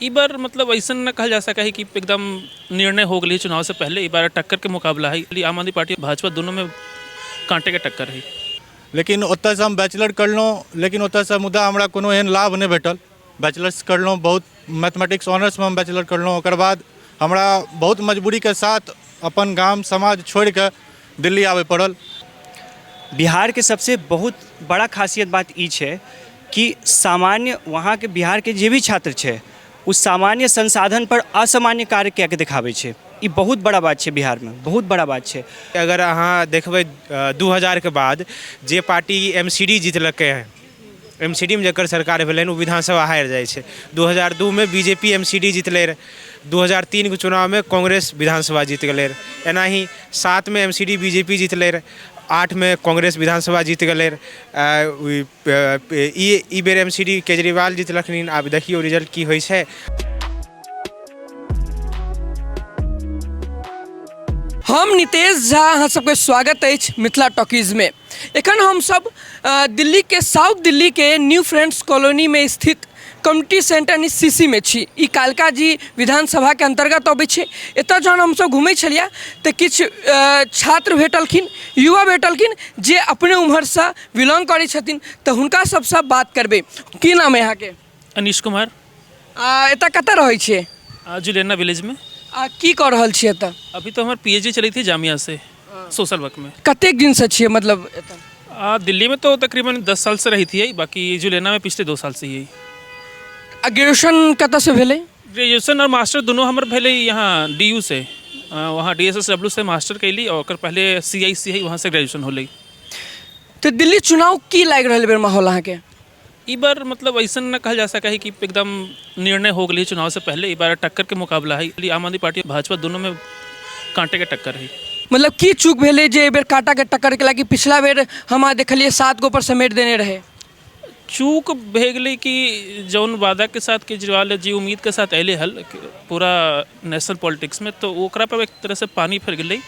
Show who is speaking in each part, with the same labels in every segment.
Speaker 1: ई बार मतलब ऐसा न कहल जा सका है कि एकदम निर्णय हो गई चुनाव से पहले। ई बार टक्कर के मुकाबला है, आम आदमी पार्टी भाजपा दोनों में कांटे के टक्कर है।
Speaker 2: लेकिन ओतऽसँ हम बैचलर करलहुँ, लेकिन ओतऽसँ मुदा हमरा कोनो एहन लाभ नहि भेटल। बैचलर्स करलहुँ, बहुत मैथमेटिक्स ऑनर्समे हम बैचलर करलहुँ। ओकर बाद हमरा बहुत मजबूरीके साथ अपन गाम समाज छोड़ि कऽ दिल्ली आबय पड़ल।
Speaker 3: बिहार के सबसे बहुत बड़ा खासियत बात ई छै कि सामान्य वहाँ के बिहार के जे भी छात्र छै उस सामान्य संसाधन पर असामान्य कार्य कए के दिखाबै छै। ई बहुत बड़ा बात छै, बिहार में बहुत बड़ा बात छै।
Speaker 4: अगर अहाँ देखबै 2000 के बाद जे पार्टी MCD जीतलकै हैं, MCD में जकर सरकार भेलै ओ विधानसभा हारि जाइ छै। 2002 में BJP MCD जीतलै रहे, 2003 के चुनाव में कांग्रेस विधानसभा जीत गेलै रहे। एनाही 7 में MCD BJP जीतलै रहे, 8 में कांग्रेस विधानसभा जीत गेलै रहे। ई बेर MCD केजरीवाल जीतलखिन। आब देखियौ रिजल्ट की होइ छै।
Speaker 5: हम नितेश झा अहाँ सबके स्वागत अछि मिथिला टॉकीज में। एखन हम सब दिल्ली के साउथ दिल्ली के न्यू फ्रेंड्स कॉलोनी में स्थित कम्युनिटी सेंटर CC में छी। ई कालका जी विधानसभा के अंतर्गत अबै छै। एतऽ जहन हम सब घुमै छलिए तऽ किछु छात्र भेटलखिन, युवा भेटलखिन जे अपने उम्हरसँ बिलोंग करै छथिन, तऽ हुनका सबसँ बात करबै। की नाम है अहाँके?
Speaker 1: अनीश कुमार।
Speaker 5: एतऽ कतऽ रहै छियै?
Speaker 1: जुलेना विलेज में।
Speaker 5: की कऽ रहल छियै एतऽ?
Speaker 1: अभी तो हमारी PhD चली थी जामिया से सोशल वर्क में।
Speaker 5: कतेक दिन से छियै मतलब एतऽ?
Speaker 1: दिल्ली में तो तकरीबन 10 साल से रही थी, बाकी जुलेना में पिछले 2 साल से यही।
Speaker 5: ग्रेजुएशन कतऽ से भेलै?
Speaker 1: ग्रेजुएशन और मास्टर दोनों हमार भेले यहाँ DU से। वहाँ DSSW से मास्टर कैली और पहले CIC है, वहाँ से ग्रेजुएशन होलै।
Speaker 5: तो दिल्ली चुनाव की लागि रहल बेर माहौल अहाँके?
Speaker 1: ई बार मतलब ऐसा न कहल जा सका है कि एकदम निर्णय हो गई चुनाव से पहले। ई बार टक्कर के मुकाबला है, आम आदमी पार्टी भाजपा दोनों में कांटे के टक्कर है।
Speaker 5: मतलब की चूक भेलै जे बेर कांटा के टक्कर केला कि पिछला बेर हम देखलिए 7 गो पर समेट देने रहे?
Speaker 1: चूक भे गई कि जौन वादा के साथ केजरीवाल जी उम्मीद के साथ अले हल पूरा नेशनल पॉलिटिक्स में, तो ओकरा पर एक तरह से पानी फिर गई।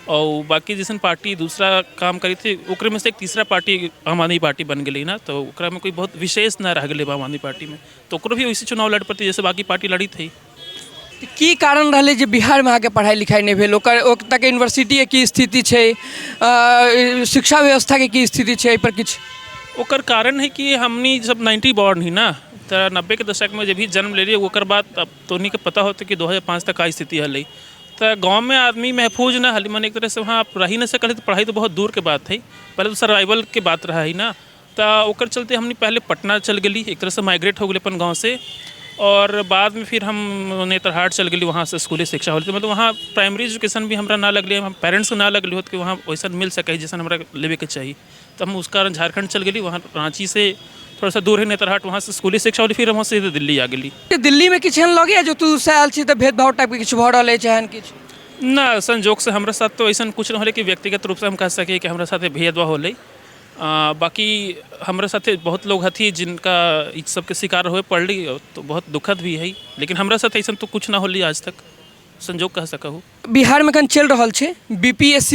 Speaker 1: और बाकी जैसे पार्टी दूसरा काम करी थी ओकरे में से एक तीसरा पार्टी आम आदमी पार्टी बन गई ना, तो ओकरा में कोई बहुत विशेष ना रह गई आम आदमी पार्टी में, तो ओकरो भी वैसे चुनाव लड़ पड़ती जैसे बाकी पार्टी लड़ी थी।
Speaker 5: की कारण रहलै जे बिहार में आके पढ़ाई लिखाई नहीं भेल? ओतऽ के यूनिवर्सिटी के की स्थिति छै, शिक्षा व्यवस्था के की स्थिति छै, पर किछु
Speaker 1: ओकर कारण है कि हमनी जब 90 बॉर्न ही ना, तो 90 के दशक में जब भी जन्म ले रही ओकर बाद अब तो नहीं के पता होता कि 2005 तक का स्थिति हल। तो गांव में आदमी महफूज ना हली, मन एक तरह से वहाँ आप रही ना सकल, तो पढ़ाई तो बहुत दूर के बात है। पहले तो सर्वाइवल के बात रहा है ना, तो ओकर चलते हमने पहले पटना चल गई, एक तरह से माइग्रेट हो गए अपन गाँव से। और बाद में फिर हम नेतरहाट चल गई, वहाँ से स्कूली शिक्षा होती, मतलब वहाँ प्राइमरी एजुकेशन भी हमारा ना लगली, हम पेरेंट्स को ना लगली होती कि वहाँ वैसा मिल सके जैसा हमारा लेवे के चाहिए। तो हम उस कारण झारखंड चल गई, वहाँ रांची से थोड़ा सा दूर है नेतरहाट, वहाँ से स्कूली शिक्षा होली, फिर वहाँ से दिल्ली आ गई।
Speaker 5: दिल्ली में किछु एहन लगे जो तू से आयल छी तऽ भेदभाव टाइप के किछु भऽ रहल है चाहे किछु?
Speaker 1: ना, संजोग से हमारे साथ तो ऐसा कुछ ना होले कि व्यक्तिगत रूप से हम कह सके कि हमारे साथ भेदभाव होले। बाकी हमारे साथ बहुत लोग हथी जिनका इस सब के शिकार हुए पड़ली, तो बहुत दुखद भी है, लेकिन हमारे साथ ऐसा तो कुछ ना होली आज तक, संजोग कह सकूँ। बिहार
Speaker 5: में कन चल रहा है BPSC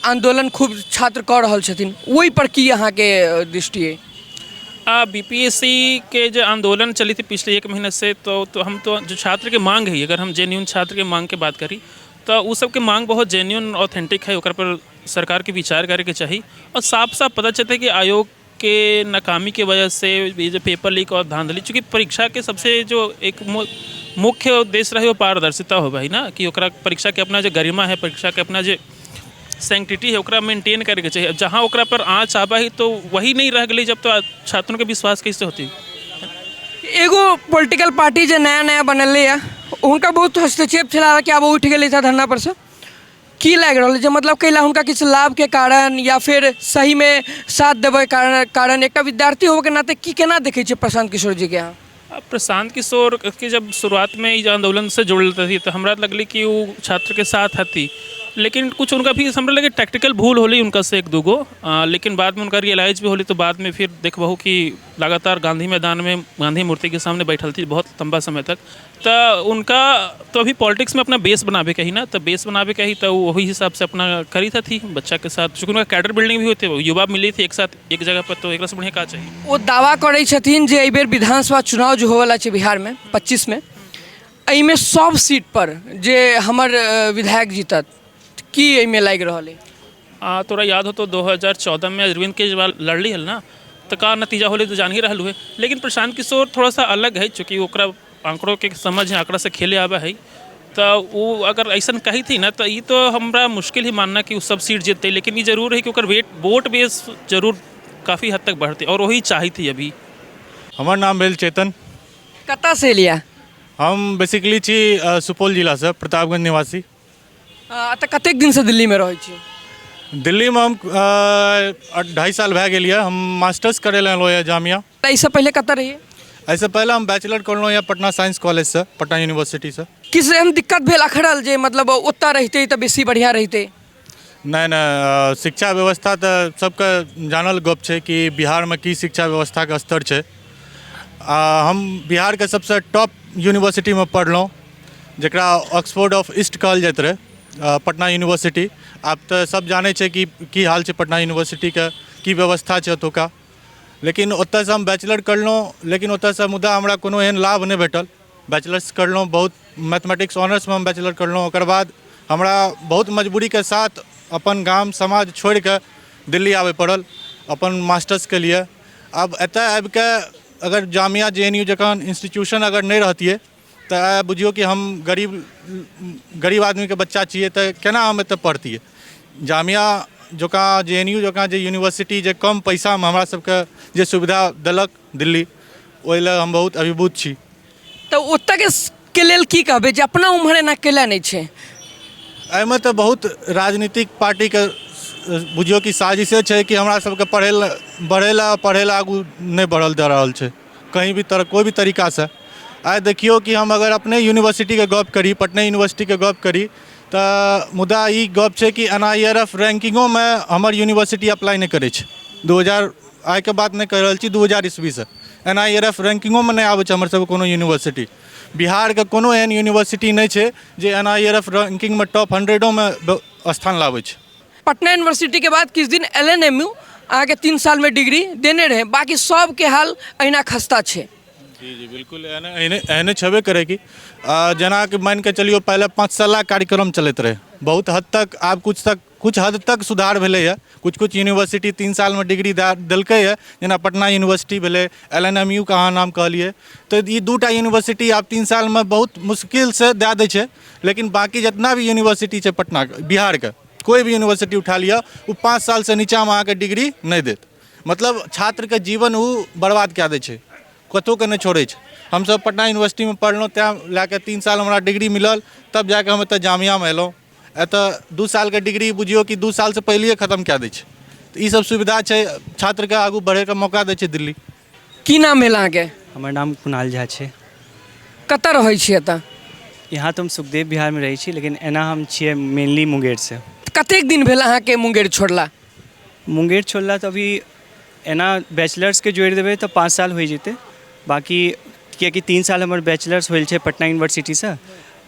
Speaker 5: आंदोलन खूब छात्र कर रहल छथिन, वही पर की अहाँ के दृष्टि है?
Speaker 1: BPSC के जो आंदोलन चली थी पिछले 1 महीने से, तो हम तो जो छात्र के मांग है, अगर हम जेन्यून छात्र के मांग की बात करी तो उस सब के मांग बहुत जेन्यून ऑथेंटिक है, ओकर पर सरकार के विचार करे के चाहिए। और साफ साफ पता चलता है कि आयोग के नाकामी की वजह से ये जो पेपर लीक और धांधली, चूँकि परीक्षा के सबसे जो एक मुख्य उद्देश्य रहे वो पारदर्शिता हो भाई ना, कि ओकरा परीक्षा के अपना जो गरिमा है, परीक्षा के अपना जो सैंक्टिटी है ओकरा मेंटेन करके चाहिए। जहाँ ओकरा पर आँच आबा ही तो वही नहीं रह गई, जब तो छात्रों के विश्वास कैसे होती।
Speaker 5: एगो पॉलिटिकल पार्टी जो नया नया बनल है उनका बहुत हस्तक्षेप छला कि अब उठ गए था धरना पर से, की लग रहा है मतलब कैला उनका किसी लाभ के कारण या फिर सही में साथ देवे कारण एक विद्यार्थी होने के नाते की केना देखे छे प्रशांत किशोर जी के? यहाँ
Speaker 1: प्रशांत किशोर के जब शुरुआत में इस आंदोलन से जुड़ल थी तो हमरा लगली कि वो छात्र के साथ हती, लेकिन कुछ उनका भी हमरा लगे टैक्टिकल भूल होली उनका से एक दूगो लेकिन बाद में उनका रियलाइज भी होली तो बाद में फिर देखबहू कि लगातार गांधी मैदान में गांधी मूर्ति के सामने बैठल थी बहुत लंबा समय तक। तो उनका तो अभी पॉलिटिक्स में अपना बेस बनावे के ही ना, तो बेस बनावे के ही तो वही हिसाब से अपना करी थी बच्चा के साथ, चूँकि उनका कैडर बिल्डिंग भी होती है, युवा मिली थी एक साथ एक जगह पर, तो एक से बढ़िया का चाहिए।
Speaker 5: वो दावा करे छथिन जे एहि बेर विधानसभा चुनाव जो होवला छै बिहार में 25 में, एहिमे सब सीट पर जे हमर विधायक जीतत, की एहिमे लागि रहल है?
Speaker 1: तोरा याद हो तो 2014 में अरविंद केजरीवाल लड़ली हल ना, तो का नतीजा होले तो जान ही रहल हुए। लेकिन प्रशांत किशोर थोड़ा सा अलग है, चूँकि ओकरा आंकड़ों के समझ है, आंकड़ा से खेले आवा है, तो वो अगर ऐसा कही थी ना तो ये तो हमरा मुश्किल ही मानना कि वो सब सीट जीतते। लेकिन ये जरूर है कि ओकर वोट बेस जरूर काफ़ी हद तक बढ़ते और वही चाही थी। अभी
Speaker 2: हमार नाम भेल चेतन।
Speaker 5: कतऽ से लिया?
Speaker 2: हम बेसिकली छी सुपौल जिला से, प्रतापगंज निवासी।
Speaker 5: तऽ कतेक दिन से दिल्ली में रहै छी?
Speaker 2: दिल्ली में हम 2.5 साल भए गेल यऽ। हम मास्टर्स करे लए एलहुँ यऽ जामिया।
Speaker 5: इससे पहले कतऽ रहिए?
Speaker 2: ऐसे पहले हम बैचलर करलहुँ यऽ पटना साइंस कॉलेज से, पटना यूनिवर्सिटी से।
Speaker 5: किस एहन दिक्कत भेल अखड़ल जे मतलब ओतऽ रहिते तऽ बेसी बढ़िया रहिते?
Speaker 2: नहीं शिक्षा व्यवस्था तो सबके जानल गप छै कि बिहार में की शिक्षा व्यवस्था के स्तर छै। हम बिहार के सबसे टॉप यूनिवर्सिटी में पढ़लहुँ, जकरा ऑक्सफोर्ड ऑफ ईस्ट कहल जाइत रहे, पटना यूनिवर्सिटी। आब तो सब जाने छै कि की हाल छै पटना यूनिवर्सिटी के, की व्यवस्था छै ओतुका। लेकिन ओतऽ से हम बैचलर करलहुँ, लेकिन ओतऽ से मुदा हमरा कोनो एहन लाभ नहीं भेटल। बैचलर्स करलहुँ, बहुत मैथमेटिक्स ऑनर्स में हम बैचलर करलहुँ। ओकर बाद हमरा बहुत मजबूरी के साथ अपन गाम समाज छोड़ के दिल्ली आवे पड़ल अपन मास्टर्स के लिए। अब एतऽ आबि के अगर जामिया JNU जकाँ इंस्टीट्यूशन अगर नहीं रहतिए तो बुझियो कि हम गरीब आदमी के बच्चा छिए, तो केना हम एतऽ पढ़तिए। जामिया जकाँ JNU जकाँ जे यूनिवर्सिटी जे कम पैसा में हमरा सबके जे सुविधा देलक दिल्ली, ओहि लेल हम बहुत अभिभूत छी।
Speaker 5: तो ओतऽ के लेल की कहबै जे अपना उम्हर एना केला नहीं छै?
Speaker 2: एहिमे तो बहुत राजनीतिक पार्टी के बुझियो कि साजिशे छै कि हमरा सबके बढ़े ला आगू नहीं बढ़ल दे रहल छै कहीं भी कोई भी तरीका से। आइ देखियो कि हम अगर अपने यूनिवर्सिटी के गप करी, पटना यूनिवर्सिटी के गप करी, तो मुदा ई गप छै कि NIRF रैंकिंगों में हमर यूनिवर्सिटी अप्लाई नहीं करे छै। 2000 आइ के बात नहीं कर रहल छी, 2000 ईस्वी से NIRF रैंकिंगों में नहीं आबै छै हमर सबके कोनो यूनिवर्सिटी। बिहार के कोनो एहन यूनिवर्सिटी नहीं छै जे NIRF रैंकिंग में टॉप 100 में स्थान लाबै छै।
Speaker 5: पटना यूनिवर्सिटी के बाद किछु दिन LNMU अहाँके 3 साल में डिग्री देने रहे, बाकी सबके हाल अहिना खस्ता छै।
Speaker 2: जी बिल्कुल एहने छेबे करेगी। जना कि मान के चलियो पहले 5 साल कार्यक्रम चलते रहे, बहुत हद तक आब कुछ हद तक सुधार भेलै है। कुछ यूनिवर्सिटी 3 साल में डिग्री देलकै है, जेना पटना यूनिवर्सिटी भेलै, LNMU का अहाँ नाम कहलिए। तो ये 2टा यूनिवर्सिटी आब 3 साल में बहुत मुश्किल से दे दै छै। लेकिन बाकी जितना भी यूनिवर्सिटी छै पटना बिहार के, कोई भी यूनिवर्सिटी उठा लिया, वो 5 साल से नीचा में अहाँके डिग्री नहीं देत। मतलब छात्र के जीवन वो बर्बाद कए दै छै, कतहु के नहीं छोड़े छै। हम सब पटना यूनिवर्सिटी में पढ़लहुँ, तैँ लए 3 साल हमरा डिग्री मिलल, तब जाके हम एतऽ जामिया में एलहुँ। एतऽ 2 साल के डिग्री बुझियो कि 2 साल से पहले खत्म कए दै छै। तो ई सब सुविधा छै, छात्र के आगू बढ़े के मौका दै छै दिल्ली।
Speaker 5: की नाम भेल अहाँके?
Speaker 3: हमर नाम कुणाल झा छै।
Speaker 5: कतऽ रहै छी एतऽ?
Speaker 3: यहाँ तो हम सुखदेव बिहार में रहै छी, लेकिन एना हम छियै मेनली मुंगेर से।
Speaker 5: कतेक दिन भेल अहाँके मुंगेर छोड़ला?
Speaker 3: मुंगेर छोड़ला तो अभी एना बैचलर्स के जोड़ि देबै तो 5 साल हो जेतै। बाकी किएकि 3 साल हमर बैचलर्स होल छै पटना यूनिवर्सिटी से,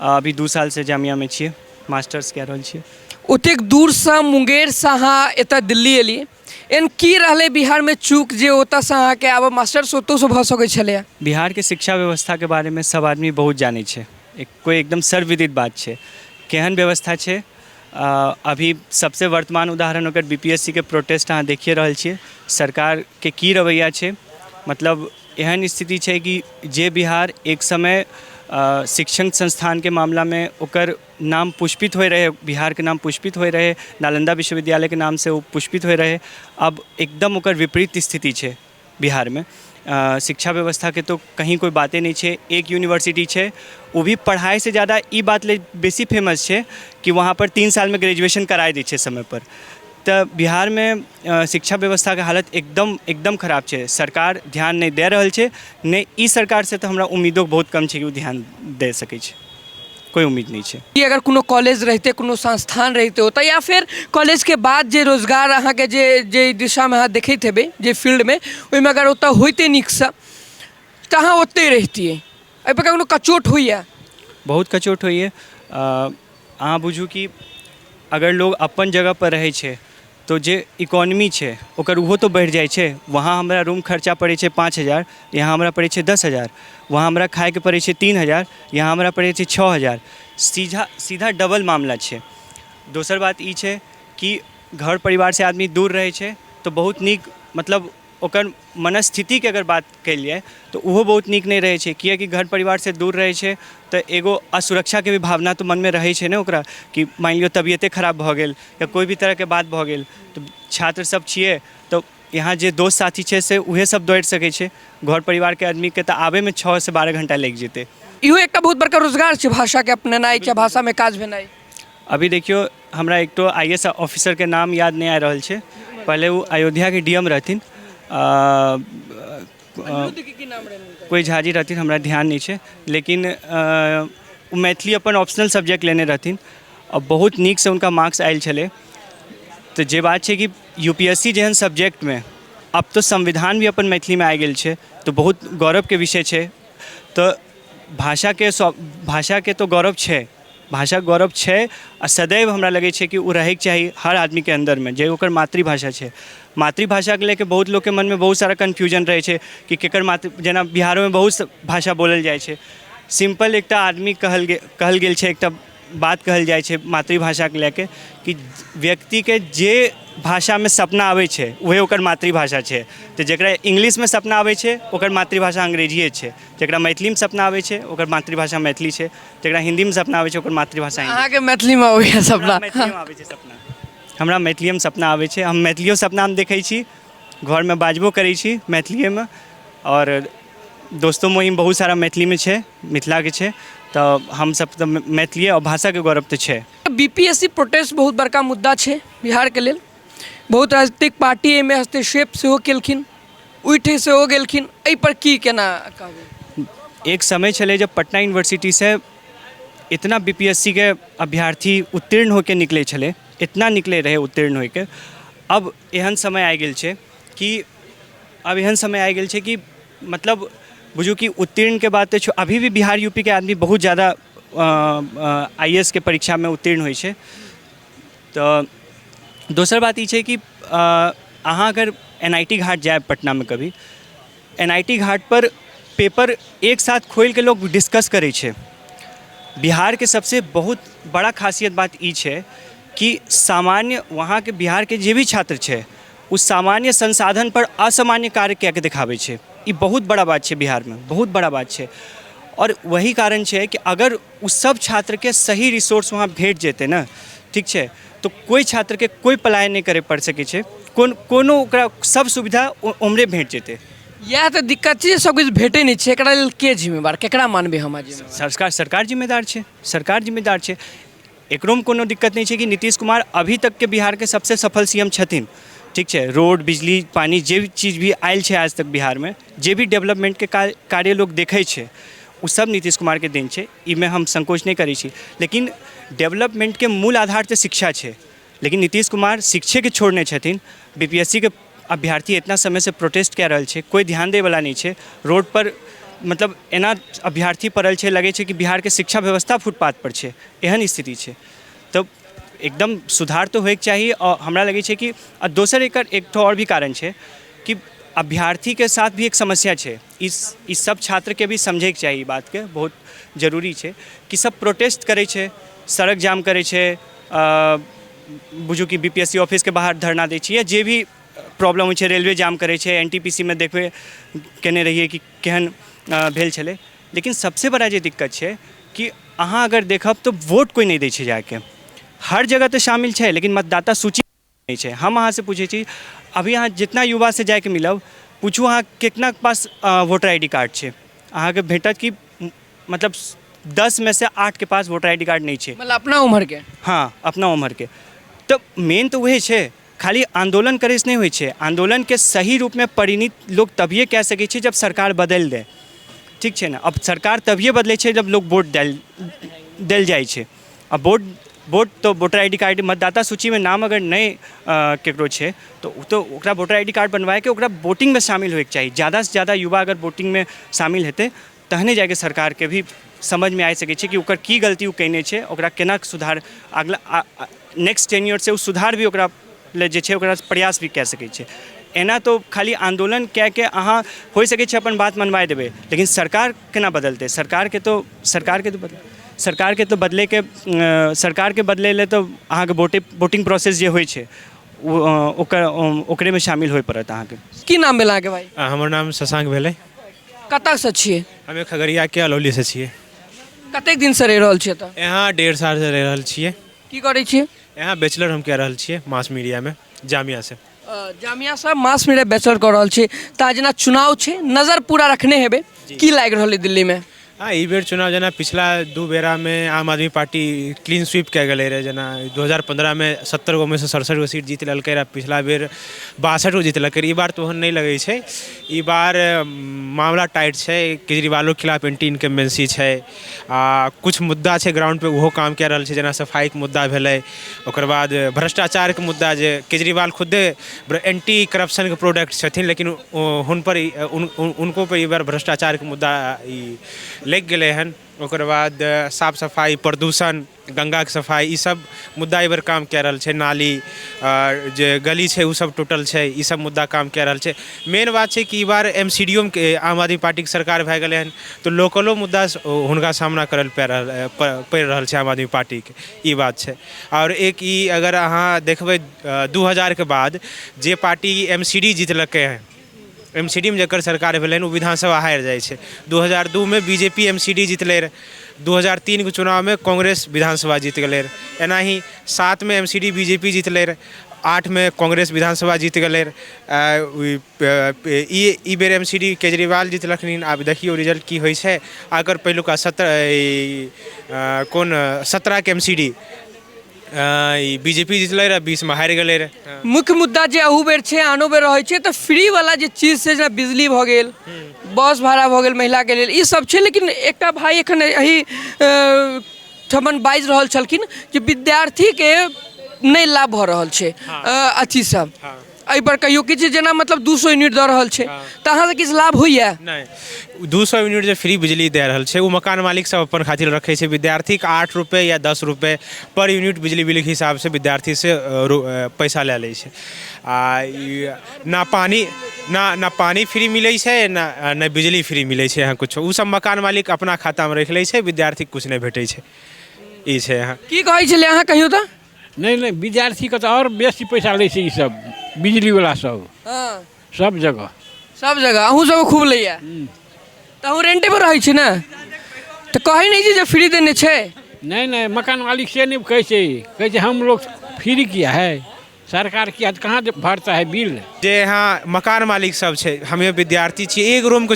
Speaker 3: अभी 2 साल से जामिया में छियै, मास्टर्स कए रहल छियै।
Speaker 5: ओतेक दूर से मुंगेर से अहाँ एतऽ दिल्ली एलियै, एहन की रहलै बिहार में चूक जे ओतऽ से अहाँके आब मास्टर्स ओतौ से भऽ सकै छलैया?
Speaker 3: बिहार के शिक्षा व्यवस्था के बारे में सब आदमी बहुत जानै छै, कोई एकदम सर्वविदित बात छै। केहन व्यवस्था छै, अभी सबसे वर्तमान उदाहरण ओकर BPSC के प्रोटेस्ट अहाँ देखिए रहल छियै। सरकार के की रवैया छै, मतलब एहन स्थिति छै कि जे बिहार एक समय शिक्षण संस्थान के मामला में ओकर नाम पुष्पित हो रहे, बिहार के नाम पुष्पित हो रहे, नालंदा विश्वविद्यालय के नाम से वो पुष्पित हो रहे, अब एकदम ओकर विपरीत स्थिति छै बिहार में। शिक्षा व्यवस्था के तो कहीं कोई बातें नहीं छै। एक यूनिवर्सिटी छै, वो भी पढ़ाई से ज़्यादा ई बात ले बेसी फेमस छै कि वहाँ पर 3 साल में ग्रेजुएशन कराए दै छै समय पर। तो बिहार में शिक्षा व्यवस्था के हालत एकदम खराब छै। सरकार ध्यान नहीं दे रहल छै, नहीं ई सरकार से तो हमरा उम्मीदों बहुत कम छै कि वो ध्यान दे सकै छै। कोई उम्मीद नहीं है।
Speaker 5: कि अगर कोनो कॉलेज रहते कोनो संस्थान रहते होता या फिर कॉलेज के बाद जे रोजगार अहाँ के जे दिशा में अहाँ देखते हेबै जे फील्ड में ओहिमे अगर ओतऽ होइते नीकसँ तऽ अहाँ ओतहि रहितियै। एहिपर कोनो कचोट होइए?
Speaker 3: बहुत कचोट होइए। अहाँ बुझू कि अगर लोग अपन जगह पर रहै छै तो जे इकोनॉमी छै ओकर उहो तो बढ़ि जाइ छै। वहाँ हमरा रूम खर्चा पड़ै छै 5,000, यहाँ हमरा पड़ै छै 10,000। वहाँ हमरा खाइके पड़ै छै 3,000, यहाँ हमरा पड़ै छै 6,000। सीधा डबल मामला छै। दोसर बात ई छै कि घर परिवार से आदमी दूर रहै छै तो बहुत नीक, मतलब ओकर मनस्थितिके अगर बात कयल जाए तो उहो बहुत नीक नहीं रहै छै। किएकि घर परिवार से दूर रहै छै तो एगो असुरक्षाके भी भावना तो मन में रहै छै ने ओकरा, कि मान लियो तबियते खराब भऽ गेल या कोई भी तरहके बात भऽ गेल तो छात्र सब छियै तो यहाँ जे दोस्त साथी छै से उहे सब दौड़ सकै छै। घर परिवारके आदमीके तऽ आबैमे 6 से 12 घंटा लागि जेतै।
Speaker 5: इहो एकटा बहुत बड़का रोजगार छै, भाषाके अपनेनाइ चाहे भाषामे काज भेनाइ।
Speaker 3: अभी देखियो हमरा एक तो IAS ऑफिसरके नाम याद नहीं आ रहल छै। पहले वो अयोध्याके DM रहथिन, कोई झाजी रहथिन, हमरा ध्यान नहीं छै, लेकिन वो मैथिली अपन ऑप्शनल सब्जेक्ट लेने रहथिन और बहुत नीक से उनका मार्क्स आयल छलै। तो जे बात छै कि UPSC जेहन सब्जेक्ट में अब तो संविधान भी अपन मैथिली में आबि गेल छै तो बहुत गौरवके विषय छै। तो भाषाके तो गौरव छै, भाषा गौरव छै आ सदैव हमरा लगै छै कि वो रहैके चाही हर आदमीके अन्दरमे जे ओकर मातृभाषा छै। मातृभाषाके लेके बहुत लोगके मनमे बहुत सारा कन्फ्यूजन रहै छै कि केकर जेना बिहारोमे बहुत भाषा बोलल जाइ छै। सिंपल एकटा आदमी कहल गेल छै, एकटा बात कहल जाइ छै मातृभाषाके लेके कि व्यक्तिके जे भाषामे सपना आबै छै वही ओकर मातृभाषा छै। तो जकरा इंग्लिशमे सपना आबै छै ओकर मातृभाषा अंग्रेजिए छै, जकरा मैथिलीमे सपना आबै छै ओकर मातृभाषा मैथिली छै, जकरा हिंदीमे सपना आबै छै ओकर मातृभाषा हिंदी।
Speaker 5: अहाँके मैथिलीमे अबैए सपना?
Speaker 3: मैथिलीमे आबै छै सपना, हमरा मैथिलीमे सपना आबै छै। हम मैथिलियो सपनामे देखै छी, घरमे बाजबो करै छी मैथिलीमे, और दोस्तो महिम बहुत सारा मैथिलीमे छै, मिथिलाके छै। तो हम सब तो मैथिली और भाषाके गौरव तो छै।
Speaker 5: BPSC प्रोटेस्ट बहुत बड़का मुद्दा छै बिहारके लेल। बहुत राजनीतिक पार्टी एहिमे हस्तक्षेप सेहो केलखिन, उठि सेहो गेलखिन। एहि पर की केना कहबै?
Speaker 3: एक समय छलै जब पटना यूनिवर्सिटी से इतना BPSC के अभ्यर्थी उत्तीर्ण होकर निकले छलै, इतना निकले रहे उत्तीर्ण होकर। अब एहन समय आ गेल छै कि मतलब बुझू कि उत्तीर्ण के बाद तो अभी भी बिहार UP के आदमी बहुत ज़्यादा IAS के परीक्षा में उत्तीर्ण होइ छै। तो दोसर बात ई छै कि अहाँ अगर NIT घाट जाए पटना में कभी, NIT घाट पर पेपर एक साथ खोल के लोग डिस्कस करे छै। बिहार के सबसे बहुत बड़ा खासियत बात ई छै कि सामान्य वहाँ के बिहार के जे भी छात्र छै उस सामान्य संसाधन पर असामान्य कार्य कए के दिखाबै छै। ई बहुत बड़ा बात छै बिहार में, बहुत बड़ा बात छै। और वही कारण छै कि अगर उस सब छात्र के सही रिसोर्स वहाँ भेट जेतै ना, ठीक छै, तो कोई छात्र के कोई पलायन नहीं करे पड़ सकै छै, कोनो ओकरा सब सुविधा उमरे भेट जेतै।
Speaker 5: इएह तऽ दिक्कत छै, सब किछु भेटै नहि छै। एकरा लेल के जिम्मेवार, केकरा मानबै हम?
Speaker 3: सरकार जिम्मेदार छै, सरकार जिम्मेदार छै। एकरोमे कोनो दिक्कत नहीं छै कि नीतीश कुमार अभी तक के बिहार के सबसे सफल CM छथिन, ठीक छै। रोड, बिजली, पानी जे भी चीज़ भी आयल छै आज तक बिहार में, जे भी डेवलपमेंट के कार्य लोग देखै छै वो सब नीतीश कुमार के देन छै। इमे हम संकोच नहीं करै छी, लेकिन डेवलपमेंट के मूल आधार तो शिक्षा छै। लेकिन नीतीश कुमार शिक्षे के छोड़ने छथिन। BPSC के अभ्यर्थी इतना समय से प्रोटेस्ट कए रहल छै, कोई ध्यान दे वाला नहीं छै। रोड पर मतलब एना अभ्यर्थी पड़ल छै, लगे छै कि बिहार के शिक्षा व्यवस्था फुटपाथ पर छै, एहन स्थिति छै। तो एकदम सुधार तो होइके चाहिए। और हमरा लगे छै कि दोसर एक तो और भी कारण छै कि अभ्यर्थी के साथ भी एक समस्या छै। इस सब छात्र के भी समझे के चाहिए, बात के बहुत जरूरी छै कि सब प्रोटेस्ट करे छै, सड़क जाम करे छै, बुझू कि BPSC ऑफिस के बाहर धरना दै छै, या जे भी प्रॉब्लम होइ छै, रेलवे जाम करे छै। NTPC में देखबे केने रहिए कि केहन भेल छलै। लेकिन सबसे बड़ा जे दिक्कत छै कि अहाँ अगर देखब तो वोट कोई नहीं दै छै जाके। हर जगह तो शामिल छै लेकिन मतदाता सूची नहीं छै। हम अहाँ से पूछे छी, अभी अहाँ जितना युवा से जाके मिलब, पूछू अहाँ कितना के पास वोटर ID कार्ड छै, अहाँ के भेटत कि मतलब 10 में से 8 के पास वोटर ID कार्ड नहीं छै,
Speaker 5: मतलब अपना उम्र के।
Speaker 3: हाँ, अपना उम्र के। तो मेन तो वही छै, खाली आंदोलन करे से नहीं होइ छै। आंदोलन के सही रूप में परिणित लोग तभिए कह सकै छै जब सरकार बदल दे, ठीक छै ना। अब सरकार तभिए बदले छै जब लोग वोट देल जाइ छै। आ वोट तो वोटर आई डी कार्ड, मतदाता सूची में नाम अगर नहीं केकरो छै तो ओकरा वोटर आई डी कार्ड बनवा के ओकरा वोटिंग में शामिल होइके चाही। ज़्यादा से ज़्यादा युवा अगर वोटिंग में शामिल हेतै तहने जाके सरकार के भी समझ में आ सकै छै कि ओकर की गलती ओ कयने छै, ओकरा केना सुधार अगला नेक्स्ट टेन्योर से ओ सुधार भी ओकरा ले जे छै ओकरा प्रयास भी कए सकै छै। एना तो खाली आंदोलन कए के अहाँ हो सकै छै अपन बात मनवा देबै, लेकिन सरकार केना बदलतै? सरकार के बदले ले तो अहाँके वोटिंग प्रोसेस जे होइ छै ओकरे में शामिल होय पड़त अहाँके।
Speaker 5: की नाम भेल अहाँके भाई?
Speaker 4: हमर नाम शशांक भेलै।
Speaker 5: कतयसँ छियै?
Speaker 4: हमे खगड़िया के अलौली से छियै।
Speaker 5: कतेक दिन से रहि रहल छियै तऽ?
Speaker 4: यहाँ 1.5 साल से रह रहल छियै।
Speaker 5: की करै छियै?
Speaker 4: यहाँ बैचलर हम कह रहल छियै मास मीडिया में जामिया से।
Speaker 5: जामिया से मास मीडिया बैचलर कर रहल छी तऽ जेना चुनाव छै नजर पूरा रखने हेबै, की लागि रहल है दिल्ली में?
Speaker 4: हाँ, ई बेर चुनाव जेना पिछला 2 बेरा में आम आदमी पार्टी क्लीन स्वीप कए गेलै रहे। जेना 2015 में 70 गो में से 67 गो सीट जीत लेलकै रहे, पिछला बेर 62 गो जीत लेलकै। ई बार तो ओहन नहीं लगे छै। ई बार मामला टाइट छै, केजरीवालो के खिलाफ एंटी इनकम्बेंसी छै। कुछ मुद्दा छै ग्राउंड पे ओहो काम कए रहल छै, जेना सफाई के मुद्दा भेलै, ओकर बाद भ्रष्टाचार के मुद्दा जे केजरीवाल खुदे एंटी करप्शन के प्रोडक्ट छथिन, लेकिन उनको पर ई बार भ्रष्टाचार के मुद्दा लग गए हन। ओकर बाद साफ सफाई, प्रदूषण, गंगा के सफाई, ई सब मुद्दा ई बार काम कए रहल छै। नाली जे गली छै उ सब टूटल छै, ई सब मुद्दा काम कए रहल छै। मेन बात छै कि ई बार एमसीडीओ में आम आदमी पार्टी के सरकार भए गेलै हन, तो लोकलो मुद्दा हुनका सामना करल पड़ि रहल छै आम आदमी पार्टी के, ई बात छै। और एक ई अगर अहाँ देखबै 2000 के बाद जे पार्टी एमसीडी जीतलकै हन, एमसीडी में जकर सरकार भेलै वो विधानसभा हारि जाइ छै। 2002 में बीजेपी एमसीडी जीतले रहे, 2003 के चुनाव में कांग्रेस विधानसभा जीत गए रहे। एना ही 7 में एमसीडी बीजेपी जीतले रहे, 8 में कांग्रेस विधानसभा जीत गए रहे। ई बेर एमसीडी केजरीवाल जीतलखिन। आब देखियो रिजल्ट की होइ छै। अगर पहिलुका 17 के एमसीडी बीजेपी जीतले रहे, 20 में हारि गेलै रहे।
Speaker 5: मुख्य मुद्दा जे अहू बेर छै आनो बेर रहै छै तऽ फ्री वाला जे चीज छै, जेना बिजली भऽ गेल, बस भाड़ा भऽ गेल महिला के लेल, ई सब छै। लेकिन एकटा भाई एखन एही ठमन बाजि रहल छलखिन जे विद्यार्थी के नहीं लाभ भऽ रहल छै अथी सब। एहि पर कहियो किछु जेना मतलब 200 यूनिट दऽ रहल छै तऽ अहाँ से किछु लाभ होइए?
Speaker 4: नहीं, 200 यूनिट जो फ्री बिजली दे रहल छै वो मकान मालिक सब अपन खातिर रखे छै। विद्यार्थी के 8 रुपये या 10 रुपये पर यूनिट बिजली बिल के हिसाब से विद्यार्थी से पैसा ले लै छै। ना पानी फ्री मिलै छै, ना बिजली फ्री मिलै छै। यहाँ कुछ उ सब मकान मालिक अपना खाता में रख लै छै, विद्यार्थी कुछ नहीं भेटै छै। ई छै। यहाँ
Speaker 5: की कहै छलै अहाँ कहियो तऽ?
Speaker 6: नहीं, विद्यार्थी के तो और बेसी पैसा लै छै ई सब बिजली वाला सब।
Speaker 5: हाँ,
Speaker 6: सब जगह
Speaker 5: अहूँ सब खूब लैया तऽ अहूँ रेंटे पर रहै छी ने, तऽ कहै नहीं छै जे फ्री देने छै?
Speaker 6: नहीं, मकान मालिक से नहीं कहै छै हम लोग फ्री किया है, सरकार किया तो कहाँ भरता है बिल।
Speaker 4: जे यहाँ मकान मालिक सब छै, हमें विद्यार्थी छियै, एक रूम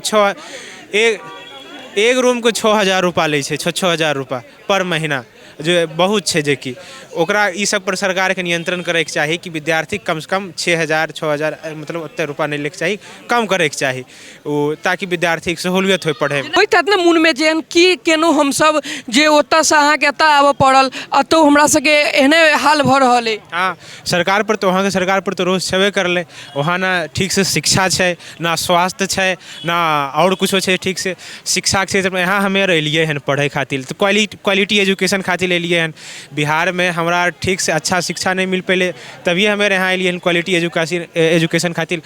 Speaker 4: के 6,000 रुपया लै छै, 6,000 रुपया पर महीना, जो बहुत छै। जे कि ओकरा ई सब पर सरकार के नियंत्रण करे के चाही कि विद्यार्थी कम से कम 6,000 मतलब ओते रुपया नहीं लेके चाही, कम करे के चाही, ताकि विद्यार्थी के सहूलियत हो पढ़े में।
Speaker 5: होइत ने मन में जे की केनो हम सब जे ओतऽ से अहाँ के एतऽ आबऽ पड़ल, अतौ हमरा सबके एहने हाल भऽ रहल है।
Speaker 4: हाँ, सरकार पर तो वहाँ के सरकार पर तो रोज छेबे करले। वहाँ ना ठीक से शिक्षा छै, ना स्वास्थ्य छै, ना और कुछो छै ठीक से। शिक्षा के क्षेत्र में यहाँ हमे एलिए हन पढ़े खातिर, तो क्वालिटी एजुकेशन खातिर एलिए हन। बिहार में हमरा ठीक से अच्छा शिक्षा नहीं मिल पहले, तभी हमें यहाँ एलिए हन क्वालिटी एजुकेशन खातिर।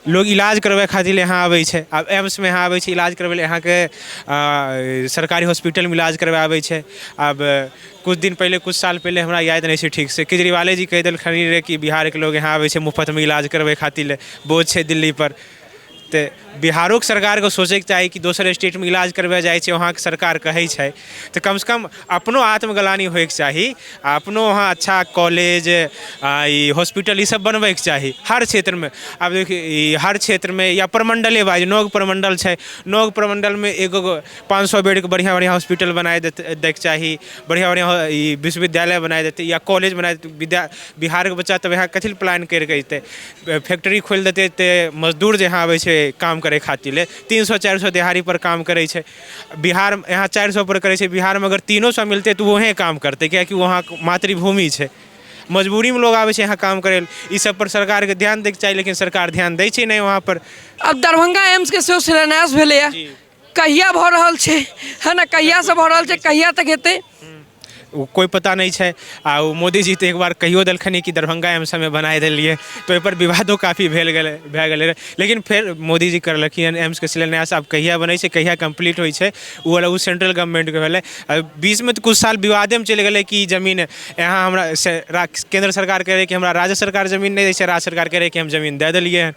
Speaker 4: लोग इलाज करबै खातिर यहाँ आबै छै। अब एम्स में यहाँ आबै छै इलाज करबै, यहाँ के सरकारी हॉस्पिटल में इलाज करबै आबै छै। अब कुछ साल पहले हमरा याद नहीं छै ठीक से, केजरीवाले जी कह देलखिन रहे कि बिहार के लोग यहाँ आबै छै मुफ्त में इलाज करबै खातिर, बोझ छै दिल्ली पर। तो बिहारो के सरकार को सोचे के चाही कि दोसर स्टेट में इलाज करबे जाए छै, वहाँ के सरकार कहे छै तो कम से कम अपनो आत्मग्लानी होए के चाही, अपनो वहाँ अच्छा कॉलेज हॉस्पिटल ये सब बनबे के चाही हर क्षेत्र में। अब देखिए हर क्षेत्र में या प्रमंडले बाज नौग प्रमंडल छै, नौग प्रमंडल में एगो 500 बेड के बढ़िया हॉस्पिटल बनाए दे के चाही, बढ़िया विश्वविद्यालय बनाए देते या कॉलेज बनाए देते। बिहार के बच्चा तब यहाँ कथी प्लान करके अतै, फैक्ट्री खोल देते तो मजदूर जहाँ आबै छै काम करे खातिर ले 300-400 दिहाड़ी पर काम करे छे। बिहार यहाँ 400 पर करे छे, बिहार में अगर 300 मिलते तो वहीं काम करते, क्या कि वहाँ मातृभूमि छे। मजबूरी में लोग आवे छे यहाँ काम करे, इस सब पर सरकार के ध्यान देके चाहिए, लेकिन सरकार ध्यान दै छै नहीं वहाँ पर।
Speaker 5: अब दरभंगा एम्स के सेहो शिलान्यास भेलै है, कहिया भऽ रहल छै है ना, कहिया से भऽ रहल छै, कहिया तक हेतै
Speaker 4: कोई पता नहीं है। आ मोदी जी तो एक बार कहियो देलखिन कि दरभंगा एम्स में बनाए दिलिए, तो एहि पर विवादो काफ़ी भए गेलै, लेकिन फिर मोदी जी करलखिन एम्स के शिलान्यास। आब कहिया बनै छै, कहिया कंप्लीट होइ छै, वो सेंट्रल गवर्नमेंट के भेलै। बीच में तो कुछ साल विवादे में चलि गेलै कि जमीन यहाँ हमरा केंद्र सरकार कह रहे कि हमरा राज्य सरकार जमीन नहीं दै छै, राज्य सरकार कह रहे कि हम जमीन दे दिलिए हन,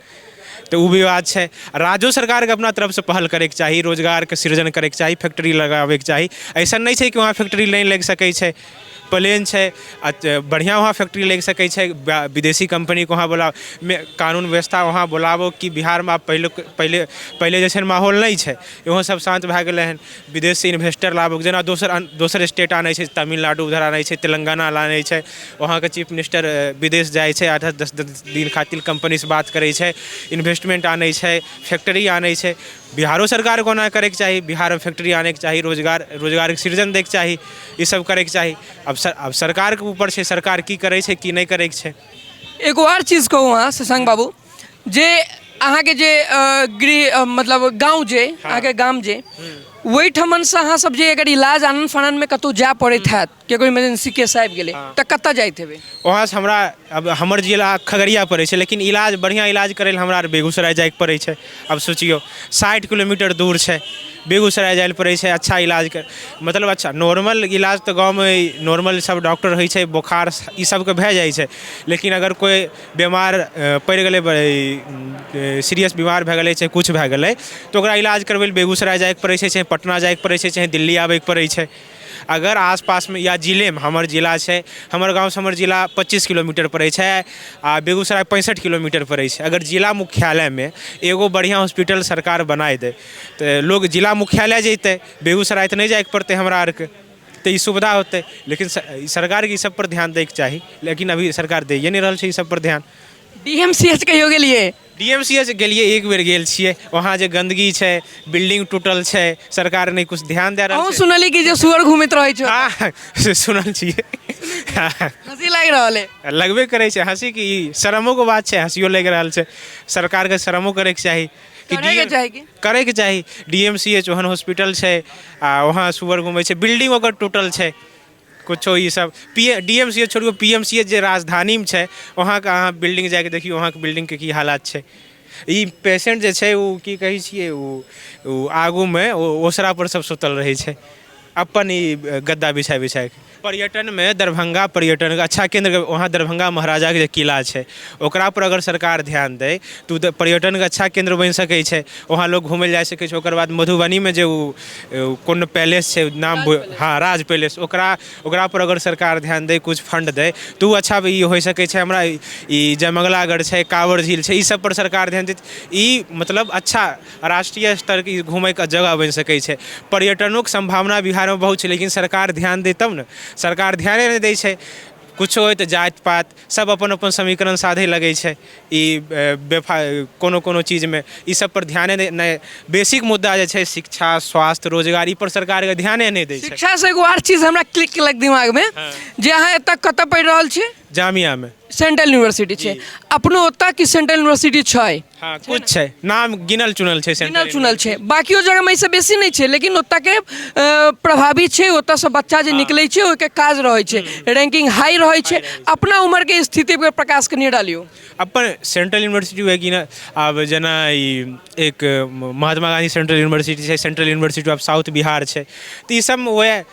Speaker 4: तो वो विवाद है। राज्यो सरकार के अपना तरफ से पहल करे के चाहिए, रोजगार के सृजन करे के चाहिए, फैक्ट्री लगावे के चाहिए। ऐसा नहीं है कि वहाँ फैक्ट्री नहीं लग सकै छै, प्लेन है बढ़िया वहाँ फैक्ट्री लग सकै छै, विदेशी कंपनी को वहाँ बोला, कानून व्यवस्था वहाँ बुलाबो कि बिहार में पहले जैसे माहौल नहीं है, वहाँ सब शांत भए गेलै हन। विदेश से इन्वेस्टर लाबो, जेना दोसर स्टेट आने छै, तमिलनाडु उधर आने छै, तेलंगाना लाने छै, वहाँ के चीफ मिनिस्टर विदेश जाए छै, 8-10 दिन खातिर कंपनी से बात करे छै, इन्वेस्टमेंट आने छै, फैक्ट्री आने छै। बिहारो सरकार को ना करे के चाहिए, बिहार में फैक्ट्री आने के चाहिए, रोजगार के सृजन दे के चाहिए, ये सब करे के चाहिए। अब सरकार के ऊपर से सरकार की करे छै की नहीं करे के छै।
Speaker 5: एगो और चीज कहूँ अहाँ शशांक बाबू, जे अहाँ के जे गृह मतलब गाँव जे अहाँ के गाम जे वही ठमन से अहाँ सब जे अगर इलाज आनंद फानंद में कतौ जा पड़ैत हैत, केकरो इमरजेंसी केस आबि गेलै तऽ कतऽ जाइत हेबै?
Speaker 4: वहाँ से हमरा अब हमर जिला खगड़िया पड़े छै, लेकिन इलाज बढ़िया इलाज करे ले हमरा बेगूसराय जाए के पड़े छै। अब सोचियो 60 किलोमीटर दूर छै, बेगूसराय जाए पड़े छै अच्छा इलाज कर, मतलब अच्छा नॉर्मल इलाज तो गाँव में नॉर्मल सब डॉक्टर होइ छै, बोखार ई सबके भए जाइ छै, लेकिन अगर कोई बीमार पड़ि गेलै, सीरियस बीमार भए गेलै चाहे कुछ भए गेलै, तो ओकरा इलाज करबै ले बेगूसराय जाए पड़े छै, चाहे पटना जाए पड़े छै, चाहे दिल्ली आबे पड़े छै। अगर आसपास में या जिले में हमर जिला है, हमर गाँव से हमर जिला 25 किलोमीटर पड़े है, आ बेगूसराय 65 किलोमीटर पड़े है। अगर जिला मुख्यालय में एगो बढ़िया हॉस्पिटल सरकार बनाए दे तो लोग जिला मुख्यालय जैते, बेगूसराय तो नहीं जाए पड़ते हमरा आर के, तो ये सुविधा होते। लेकिन सरकार के ई सब पर ध्यान दैके चाही, लेकिन अभी सरकार दैए नहीं रहल छै ई सब पर ध्यान।
Speaker 5: DMCH कहियो गेलियै?
Speaker 4: DMCH गेलिए, एक बेर गेल छियै, वहाँ जे गंदगी छै, बिल्डिंग टूटल छै, सरकार नहीं कुछ ध्यान दे रहल
Speaker 5: अहूँ
Speaker 4: छै।
Speaker 5: सुनली कि जे सुअर घूमैत रहै छै?
Speaker 4: हाँ सुनल छियै।
Speaker 5: हंसी लागि रहल है?
Speaker 4: लगबे करे छै हंसी की, शर्मो के बात छै, हंसियो लग रहल छै। सरकार के शर्मो करे के चाही करे के चाही। DMCH ओहन हॉस्पिटल छै, आ वहाँ सुअर घूमै छै, बिल्डिंग ओकर टूटल छै कुछो, ये सब DMCH छोड़ियो PMCH जे राजधानी में छै, वहाँ के अहाँ बिल्डिंग जाके देखियो, वहाँ के बिल्डिंग के की हालात छै। ई पेशेंट जे छै वो की कहै छियै, वो आगू में ओसरा पर सब सुतल रहै छै, अपन ई गद्दा बिछा के। पर्यटन में दरभंगा पर्यटन का अच्छा केंद्र, वहाँ दरभंगा महाराजा के किला है, ओकरा पर अगर सरकार ध्यान दे तो पर्यटन का अच्छा केंद्र बन सकै छै, वहाँ लोग घूमे जा सकै छै। ओकर बाद मधुबनी में जो कोन पैलेस है नाम, हाँ राज पैलेस, ओकरा पर अगर सरकार ध्यान दे, कुछ फंड दे तो अच्छा ई हो सकै छै। हमरा ई जयमंगलागढ़ है, कांवर झील है, ई सब पर सरकार ध्यान दे, ई मतलब अच्छा राष्ट्रीय स्तर की घूमे का जगह बन सकै छै। पर्यटनों की संभावना बिहार में बहुत है, लेकिन सरकार ध्यान दे तब न। सरकार ध्याने नहीं दै छै, कुछो हो तो जात पात सब अपन अपन समीकरण साधे लगे छै, कोनो चीज में ई सब पर ध्याने नहीं। बेसिक मुद्दा जे छै शिक्षा, स्वास्थ्य, रोजगार, ई पर सरकार के ध्याने नहीं दै छै।
Speaker 5: शिक्षा से एगो और चीज हमरा क्लिक केलक दिमाग में, जे अहाँ एतऽ कतऽ पढ़ि रहल छी?
Speaker 4: जामिया में,
Speaker 5: सेंट्रल यूनिवर्सिटी छै अपनो ओतऽ की सेंट्रल यूनिवर्सिटी छै?
Speaker 4: हाँ कुछ छै, नाम गिनल चुनल छै,
Speaker 5: गिनल चुनल छै, बाकियो जगह में इससे बेसी नहीं छै, लेकिन ओतऽ के प्रभावी छै, ओतऽ से बच्चा जे निकलै छै ओके काज रहै छै, रैंकिंग हाई रहै छै। अपना उम्र के स्थिति पर प्रकाश कनिए डालियो। अपन
Speaker 4: सेंट्रल यूनिवर्सिटी है कि ना, अब जना एक महात्मा गांधी सेंट्रल यूनिवर्सिटी है, central university of south Bihar है, तो ये सब वह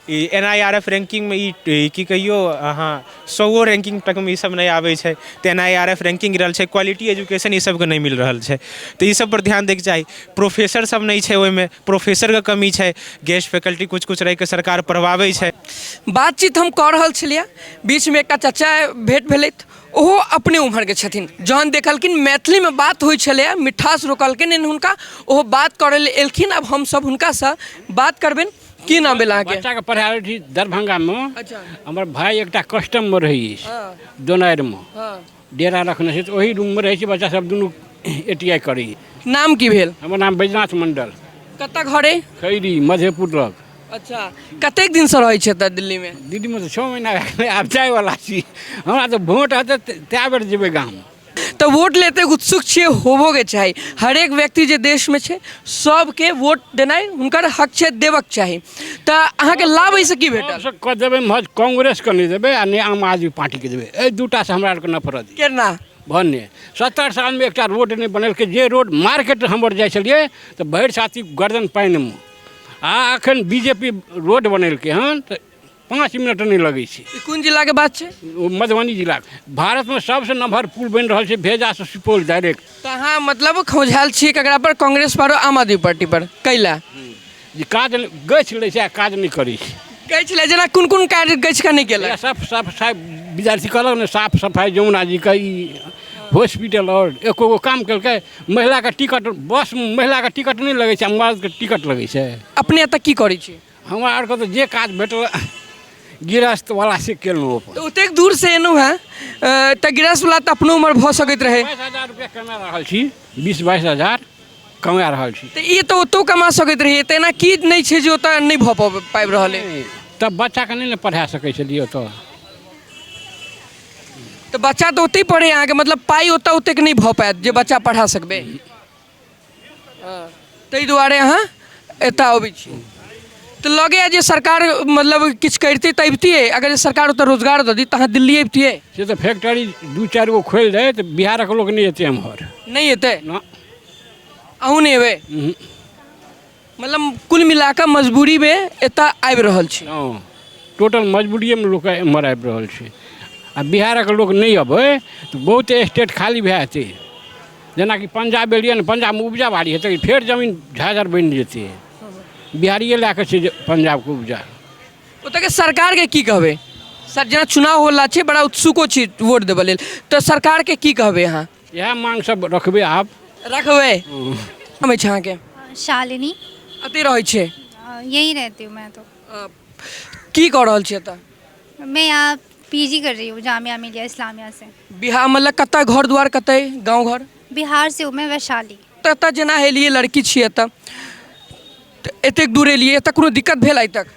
Speaker 4: NIRF रैंकिंग में की कहियो हाँ 100 रैंकिंग तक में सब नहीं आवे छै, तो NIRF रैंकिंग रहल छै, क्वालिटी एजुकेशन ये सब के नहीं मिल रहल छै, तो ये सब पर ध्यान देके चाहिए। प्रोफेसर सब नहीं छै, ओहिमे प्रोफेसर के कमी छै, गेस्ट फैकल्टी कुछ रह के सरकार पढ़वाबै छै। बातचीत हम कऽ रहल छलियै, बीच में एकटा चाचा भेंट भेलथि, ओहो अपने उम्र के छथिन, जहन देखलखिन मैथिली में बात होइ छलै, मिठास रोकलखिन हुनका, ओहो बात करे ले एलखिन। अब हम सब हुनका से बात करबेन। की नाम भेल अहाँके?
Speaker 6: बच्चा के पढ़ाबै छी दरभंगा में।
Speaker 5: अच्छा,
Speaker 6: हमर भाई एकटा कस्टम में रही, दोनाइर में डेरा रखने छै, तो वही रूम में रहे छै, बच्चा सब दुनू ATI करी।
Speaker 5: नाम की भेल?
Speaker 6: हमर नाम बैजनाथ मंडल,
Speaker 5: कतऽ घर अइ?
Speaker 6: खैरी मधेपुर लग।
Speaker 5: अच्छा, कतेक दिनसँ रहै छै एतऽ दिल्लीमे?
Speaker 6: दिल्लीमे तऽ 6 महीना भए गेलै, आब जायवला छी। हमरा तऽ भोट हेतै तै बेर जेबै गाम।
Speaker 5: तऽ वोट लेते उत्सुक छियै, होबोके चाही। हरेक व्यक्ति जे देशमे छै सबके वोट देनाइ हुनकर हक छै, देबक चाही। तऽ अहाँके लाभ एहिसँ की भेटल?
Speaker 6: सबसँ कऽ देबै महज कांग्रेसके नहि देबै आ नहि आम आदमी पार्टीके देबै। एहि दूटासँ हमरा आरके नफरत यऽ।
Speaker 5: केना?
Speaker 6: भन्ने 70 सालमे एकटा रोड नहि बनेलकै। जे रोड मार्केट हमर जाइ छलिए तऽ भरि साथी गर्दन पानिमे, आ एखन बीजेपी रोड बनेलकै हन तऽ 5 मिनट नहि लगै छै।
Speaker 5: ई कोन जिलाके बात छै?
Speaker 6: ओ मधुबनी जिला भारतमे सबसँ नम्हर पुल बनि रहल छै, भेजासँ सुपौल डायरेक्ट।
Speaker 5: तऽ अहाँ मतलब खौझायल छियै ककरा पर? कांग्रेस पर, आम आदमी पार्टी पर? कैला?
Speaker 6: जे काज गछि लै छै आ काज नहि करै छै।
Speaker 5: कहै छलै जेना कोन कोन कार्य गछि कऽ नहि केलक?
Speaker 6: साफ विद्यार्थी कहलक ने, साफ सफाई जमुना जी का हॉस्पिटल और एको गो काम केलकै। महिलाके टिकट, बस महिलाके टिकट नहीं लगे छै, मर्दके टिकट लगे छै।
Speaker 5: अपने एतऽ की करै छी?
Speaker 6: हमरा आरके तऽ जे काज भेटल गृहस्थ वाला से केलहुँ अपन।
Speaker 5: तऽ ओतेक दूर से एलहुँ हैं तऽ गृहस्थ वाला तऽ अपनो उम्र भऽ सकैत रहे।
Speaker 6: 22,000 रुपया कमा रहल छी, 20-22,000 कमा रहल छी।
Speaker 5: तऽ ई तऽ ओतौ कमा सकैत रहिए, तऽ एना की नहीं छै जे ओतऽ नहीं भऽ पाबि रहल है?
Speaker 6: तब बच्चाके नहीं ने पढ़ा सकै छलिए ओतऽ।
Speaker 5: तऽ बच्चा तऽ ओतहि पढ़े अहाँके, मतलब पाइ ओतऽ ओतेक नहीं भऽ पायत जे बच्चा पढ़ा सकबै। ताहि दुआरे अहाँ एतऽ अबै छी। तऽ लगे जे सरकार मतलब किछु करितै तऽ अबितियै? अगर सरकार ओतऽ रोजगार दऽ दी तऽ अहाँ दिल्ली अबितियै?
Speaker 6: से तऽ फैक्ट्री 2-4 गो खोलि दे तऽ बिहारक लोक नहीं एतै एम्हर।
Speaker 5: नहीं एतै?
Speaker 6: ना।
Speaker 5: अहूँ नहीं एबै? मतलब कुल मिला कऽ मजबूरीमे एतऽ आबि रहल छी।
Speaker 6: हाँ, टोटल मजबूरिएमे लोक एम्हर आबि रहल छै। आ बिहारक लोक नहीं अबै तऽ बहुत स्टेट खाली भए जेतै। जेनाकि पंजाब एलियै ने, पंजाबमे उपजा बाड़ी हेतै, फेर जमीन झाझर बनि जेतै। बिहारिए लए कऽ छै पंजाबके उपजा।
Speaker 5: ओतऽके सरकारके की कहबै? सर जेना चुनाव होला छै, बड़ा उत्सुको छी वोट देबै लेल, तऽ सरकारके की कहबै अहाँ?
Speaker 6: इएह मांग सब रखबै आब।
Speaker 5: रखबै? हम अछि अहाँके?
Speaker 7: शालिनी।
Speaker 5: अतै रहै छै?
Speaker 7: यहीं रहती हूँ मैं तो।
Speaker 5: की कऽ रहल छी एतऽ?
Speaker 7: मैं यहाँ पीजी कर रही हूँ जामिया मिलिया इस्लामिया से।
Speaker 5: बिहार मतलब कतऽ घर दुआर, कतऽ गाँव घर?
Speaker 7: बिहार से हूँ मैं, वैशाली।
Speaker 5: तऽ एतऽ जेना एलियै, लड़की छी एतऽ, तऽ एतेक दूर एलियै, एतऽ कोनो दिक्कत भेल आइ तक?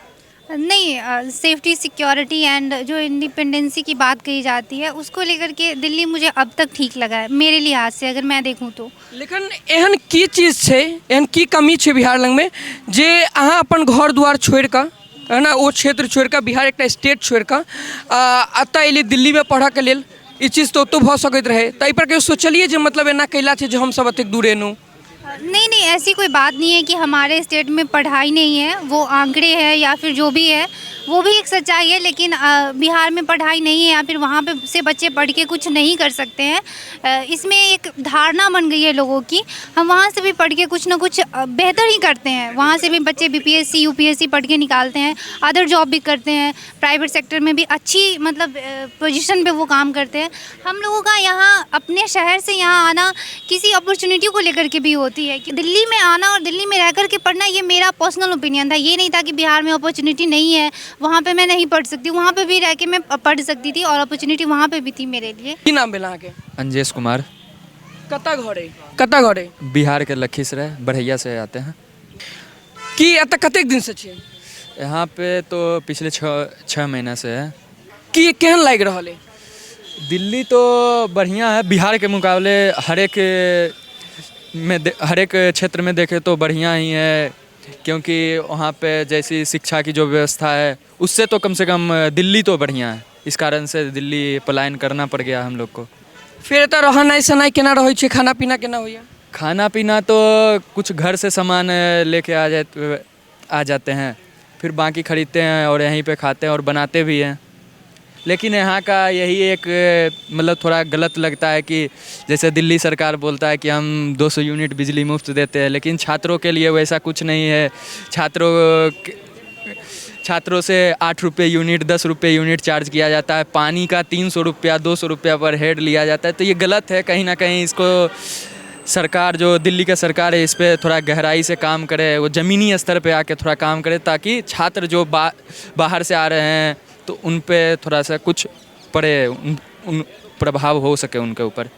Speaker 7: नहीं, सेफ्टी सिक्योरिटी एंड जो इंडिपेंडेंसी की बात कही जाती है उसको लेकर के दिल्ली मुझे अब तक ठीक लगा है, मेरे लिहाज से अगर मैं देखूँ तो।
Speaker 5: लेकिन एहन की चीज छै, एहन की कमी छै बिहार लगमे जे अहाँ अपन घर दुआर छोड़ि कऽ, है ना, ओ क्षेत्र छोड़ि कऽ, बिहार एकटा स्टेट छोड़ि कऽ एतऽ एलियै दिल्लीमे पढ़ऽके लेल? ई चीज तऽ ओतौ भऽ सकैत रहे, तऽ एहि पर कहियो सोचलियै जे मतलब एना कैला छै जे हमसब एतेक दूर एलहुँ?
Speaker 7: नहीं नहीं, ऐसी कोई बात नहीं है कि हमारे स्टेट में पढ़ाई नहीं है, वो आंकड़े हैं या फिर जो भी है वो भी एक सच्चाई है। लेकिन बिहार में पढ़ाई नहीं है या फिर वहाँ पे से बच्चे पढ़ के कुछ नहीं कर सकते हैं, इसमें एक धारणा बन गई है लोगों की। हम वहाँ से भी पढ़ के कुछ ना कुछ बेहतर ही करते हैं। वहाँ से भी बच्चे BPSC UPSC पढ़ के निकालते हैं, अदर जॉब भी करते हैं, प्राइवेट सेक्टर में भी अच्छी मतलब पोजीशन पे वो काम करते हैं। हम लोगों का यहाँ अपने शहर से यहाँ आना किसी अपॉर्चुनिटी को लेकर के भी होती है कि दिल्ली में आना और दिल्ली में रह कर के पढ़ना, ये मेरा पर्सनल ओपिनियन था। ये नहीं था कि बिहार में अपॉर्चुनिटी नहीं है, वहाँ पे मैं नहीं पढ़ सकती, वहाँ पे भी रह के मैं पढ़ सकती थी और अपॉर्चुनिटी वहाँ पे भी थी मेरे लिए।
Speaker 5: की नाम भेल अहाँके?
Speaker 8: अंजेश कुमार।
Speaker 5: कतऽ घर अइ? कतऽ घर अइ?
Speaker 8: बिहार के लखीसराय बढ़ैया से आते हैं।
Speaker 5: की एतऽ कतेक दिन से छियै?
Speaker 8: यहाँ पे तो पिछले 6 महीना से है।
Speaker 5: की केहन लागि रहल अइ?
Speaker 8: दिल्ली तो बढ़िया है, बिहार के मुकाबले हर एक क्षेत्र में देखें तो बढ़िया ही है, क्योंकि वहाँ पे जैसी शिक्षा की जो व्यवस्था है उससे तो कम से कम दिल्ली तो बढ़िया है। इस कारण से दिल्ली पलायन करना पड़ गया हम लोग को।
Speaker 5: फिर एतऽ रहनाइ सहनाइ केना रहै छै, खाना पीना केना होइए?
Speaker 8: खाना पीना तो कुछ घर से सामान लेके आ जाते हैं, फिर बाकी खरीदते हैं और यहीं पे खाते हैं और बनाते भी हैं। लेकिन यहाँ का यही एक मतलब थोड़ा गलत लगता है कि जैसे दिल्ली सरकार बोलता है कि हम 200 यूनिट बिजली मुफ्त देते हैं, लेकिन छात्रों के लिए वैसा कुछ नहीं है। छात्रों से 8 रुपये यूनिट, 10 रुपये यूनिट चार्ज किया जाता है। पानी का 300 रुपया, 200 रुपया पर हेड लिया जाता है। तो ये गलत है, कहीं ना कहीं इसको सरकार, जो दिल्ली का सरकार है, इस पर थोड़ा गहराई से काम करे, वो ज़मीनी स्तर पे आके थोड़ा काम करे, ताकि छात्र जो बाहर से आ रहे हैं तो उन पे थोड़ा सा कुछ पड़े, उन प्रभाव हो सके उनके ऊपर।